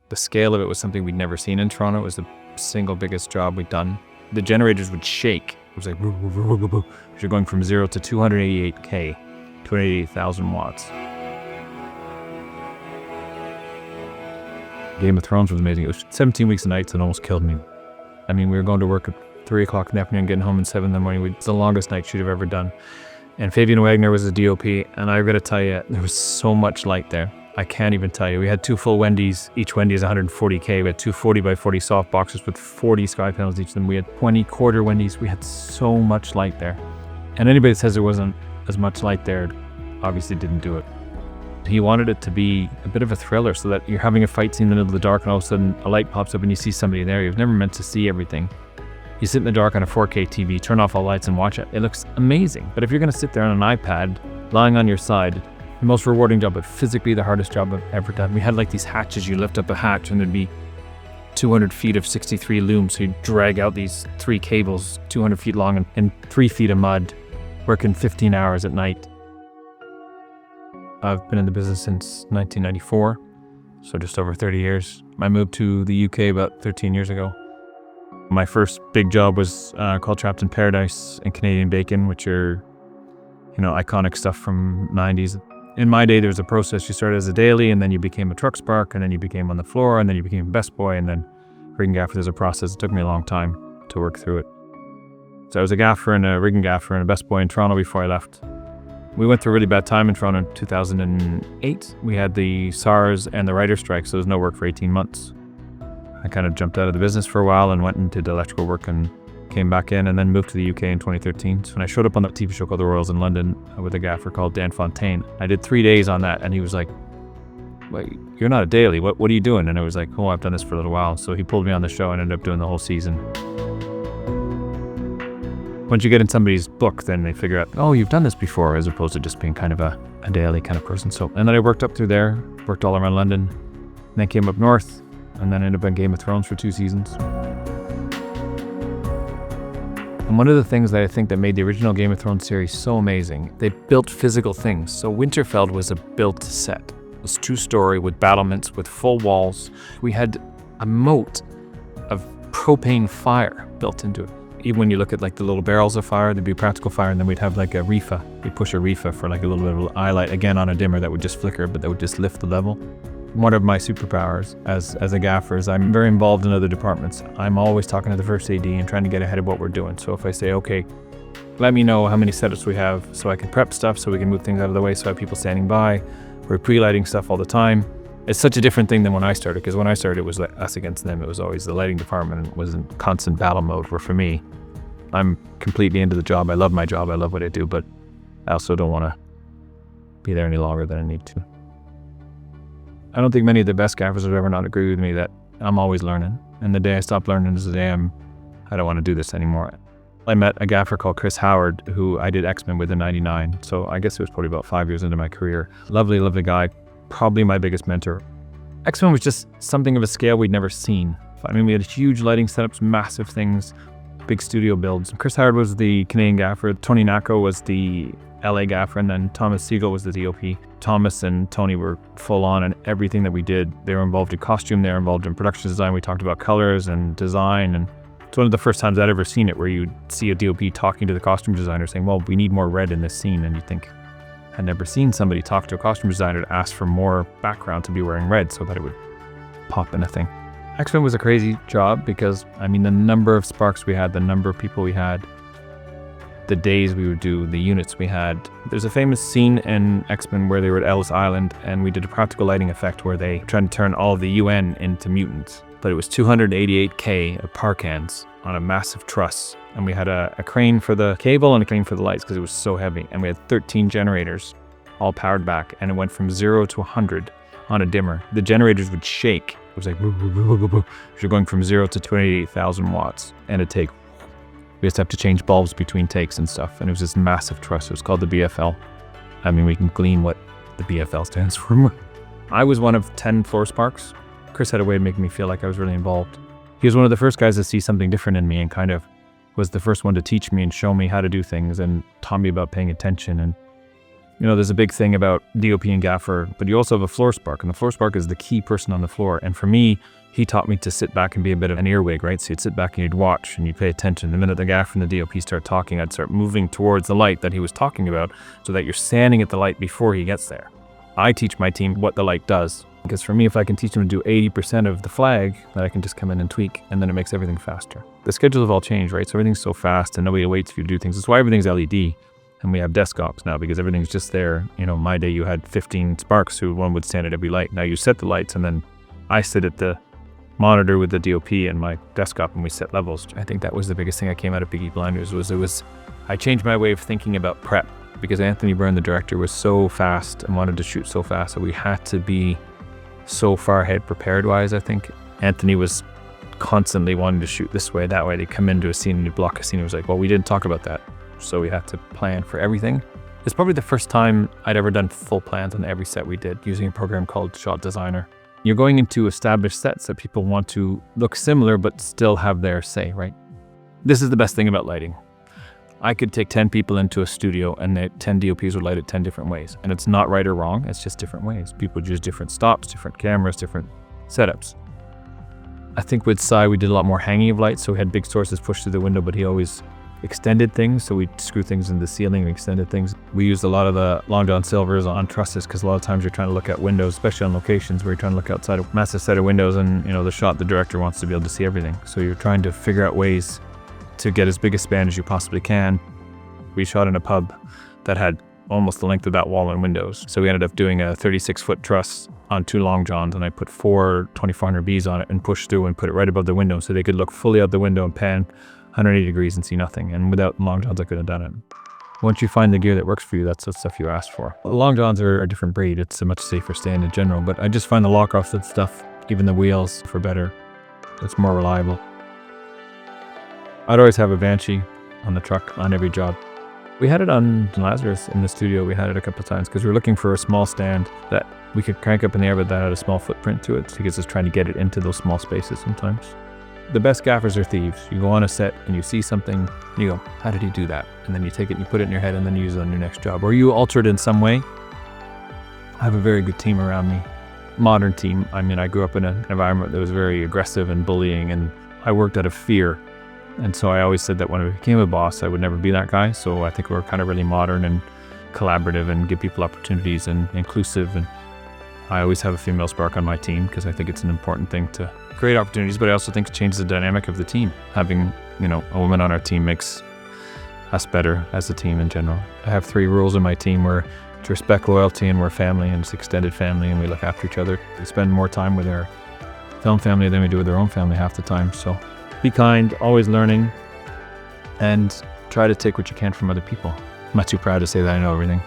The scale of it was something we'd never seen in Toronto. It was the single biggest job we'd done. The generators would shake. It was like, you're going from 0 to 288K, 288,000 watts. Game of Thrones was amazing. It was 17 weeks of nights and almost killed me. I mean, we were going to work at 3 o'clock in the afternoon, getting home at 7 in the morning. It's the longest night shoot I've ever done. And Fabian Wagner was the DOP, and I've got to tell you, there was so much light there. I can't even tell you. We had 2 full Wendy's. Each Wendy is 140K. We had 2 40 by 40 soft boxes with 40 sky panels each of them. We had 20 quarter Wendy's. We had so much light there. And anybody that says there wasn't as much light there obviously didn't do it. He wanted it to be a bit of a thriller, so that you're having a fight scene in the middle of the dark and all of a sudden a light pops up and you see somebody there. You've never meant to see everything. You sit in the dark on a 4K TV, turn off all lights and watch it. It looks amazing. But if you're going to sit there on an iPad, lying on your side, the most rewarding job, but physically the hardest job I've ever done. We had like these hatches. You lift up a hatch and there'd be 200 feet of 63 looms. So you'd drag out these 3 cables, 200 feet long and 3 feet of mud, working 15 hours at night. I've been in the business since 1994, so just over 30 years. I moved to the UK about 13 years ago. My first big job was called Trapped in Paradise and Canadian Bacon, which are, iconic stuff from 90s. In my day, there was a process. You started as a daily, and then you became a truck spark, and then you became on the floor, and then you became best boy, and then rigging gaffer. There's a process. It took me a long time to work through it. So I was a gaffer and a rigging gaffer and a best boy in Toronto before I left. We went through a really bad time in Toronto in 2008. We had the SARS and the writer's strike, so there was no work for 18 months. I kind of jumped out of the business for a while and went into the electrical work and came back in, and then moved to the UK in 2013. So when I showed up on the TV show called The Royals in London with a gaffer called Dan Fontaine, I did 3 days on that, and he was like, "Wait, you're not a daily, what are you doing?" And I was like, "Oh, I've done this for a little while." So he pulled me on the show and ended up doing the whole season. Once you get in somebody's book, then they figure out, oh, you've done this before, as opposed to just being kind of a daily kind of person. So, and then I worked up through there, worked all around London, and then came up north, and then ended up on Game of Thrones for 2 seasons. And one of the things that I think that made the original Game of Thrones series so amazing, they built physical things. So Winterfell was a built set. It was 2-story with battlements, with full walls. We had a moat of propane fire built into it. Even when you look at like the little barrels of fire, there'd be practical fire, and then we'd have like a reefa. We'd push a reefa for like a little bit of eye light, again on a dimmer that would just flicker, but that would just lift the level. One of my superpowers as a gaffer is I'm very involved in other departments. I'm always talking to the first AD and trying to get ahead of what we're doing. So if I say, okay, let me know how many setups we have so I can prep stuff, so we can move things out of the way, so I have people standing by. We're pre-lighting stuff all the time. It's such a different thing than when I started, because when I started, it was us against them. It was always the lighting department was in constant battle mode, where for me, I'm completely into the job. I love my job. I love what I do, but I also don't want to be there any longer than I need to. I don't think many of the best gaffers would ever not agree with me that I'm always learning. And the day I stop learning is the day I don't want to do this anymore. I met a gaffer called Chris Howard, who I did X-Men with in '99. So I guess it was probably about 5 years into my career. Lovely, lovely guy. Probably my biggest mentor. X-Men was just something of a scale we'd never seen. I mean, we had huge lighting setups, massive things, big studio builds. Chris Howard was the Canadian gaffer. Tony Nacco was the LA gaffer, and then Thomas Siegel was the DOP. Thomas and Tony were full on in everything that we did. They were involved in costume, they were involved in production design. We talked about colors and design, and it's one of the first times I'd ever seen it where you'd see a DOP talking to the costume designer saying, well, we need more red in this scene. And you think, I'd never seen somebody talk to a costume designer to ask for more background to be wearing red so that it would pop in a thing. X-Men was a crazy job because, I mean, the number of sparks we had, the number of people we had, the days we would do, the units we had. There's a famous scene in X-Men where they were at Ellis Island, and we did a practical lighting effect where they tried to turn all of the UN into mutants. But it was 288K of parkans on a massive truss. And we had a crane for the cable and a crane for the lights because it was so heavy. And we had 13 generators all powered back, and it went from 0 to 100 on a dimmer. The generators would shake. It was like, you're going from 0 to 28,000 watts, and it'd take, we just have to change bulbs between takes and stuff. And it was this massive truss. It was called the BFL. I mean, we can glean what the BFL stands for. I was one of 10 floor sparks. Chris had a way of making me feel like I was really involved. He was one of the first guys to see something different in me, and kind of was the first one to teach me and show me how to do things and taught me about paying attention. And There's a big thing about DOP and Gaffer, but you also have a floor spark, and the floor spark is the key person on the floor. And for me, he taught me to sit back and be a bit of an earwig, right? So you'd sit back and you'd watch and you'd pay attention. The minute the Gaffer and the DOP start talking, I'd start moving towards the light that he was talking about so that you're standing at the light before he gets there. I teach my team what the light does. Because for me, if I can teach them to do 80% of the flag, then I can just come in and tweak, and then it makes everything faster. The schedules have all changed, right? So everything's so fast and nobody waits for you to do things. That's why everything's LED. And we have desk ops now because everything's just there. My day you had 15 sparks who one would stand at every light. Now you set the lights and then I sit at the monitor with the DOP and my desk op and we set levels. I think that was the biggest thing I came out of Peaky Blinders I changed my way of thinking about prep because Anthony Byrne, the director, was so fast and wanted to shoot so fast that we had to be so far ahead prepared wise. I think Anthony was constantly wanting to shoot this way, that way. They'd come into a scene and he'd block a scene. He was like, well, we didn't talk about that. So we had to plan for everything. It's probably the first time I'd ever done full plans on every set we did using a program called Shot Designer. You're going into established sets that people want to look similar but still have their say, right? This is the best thing about lighting. I could take 10 people into a studio and the 10 DOPs would light it 10 different ways. And it's not right or wrong, it's just different ways. People would use different stops, different cameras, different setups. I think with Sai, we did a lot more hanging of lights, so we had big sources pushed through the window, but he always extended things, so we'd screw things in the ceiling and extended things. We used a lot of the Long John Silvers on trusses because a lot of times you're trying to look at windows, especially on locations where you're trying to look outside a massive set of windows and the shot, the director wants to be able to see everything. So you're trying to figure out ways to get as big a span as you possibly can. We shot in a pub that had almost the length of that wall and windows. So we ended up doing a 36-foot truss on 2 Long Johns, and I put 4 2400Bs on it and pushed through and put it right above the window so they could look fully out the window and pan 180 degrees and see nothing. And without Long Johns, I couldn't have done it. Once you find the gear that works for you, that's the stuff you asked for. The Long Johns are a different breed. It's a much safer stand in general, but I just find the lock-offs and stuff, even the wheels, for better. It's more reliable. I'd always have a Banshee on the truck on every job. We had it on Lazarus in the studio. We had it a couple of times because we were looking for a small stand that we could crank up in the air, but that had a small footprint to it because it's trying to get it into those small spaces sometimes. The best gaffers are thieves. You go on a set and you see something and you go, how did he do that? And then you take it and you put it in your head and then you use it on your next job. Or you alter it in some way. I have a very good team around me. Modern team. I mean, I grew up in an environment that was very aggressive and bullying, and I worked out of fear. And so I always said that when I became a boss, I would never be that guy. So I think we're kind of really modern and collaborative and give people opportunities and inclusive. And I always have a female spark on my team because I think it's an important thing to create opportunities, but I also think it changes the dynamic of the team. Having, a woman on our team makes us better as a team in general. I have 3 rules in my team where to respect loyalty, and we're family, and it's extended family, and we look after each other. We spend more time with our film family than we do with our own family half the time. So be kind, always learning, and try to take what you can from other people. I'm not too proud to say that I know everything.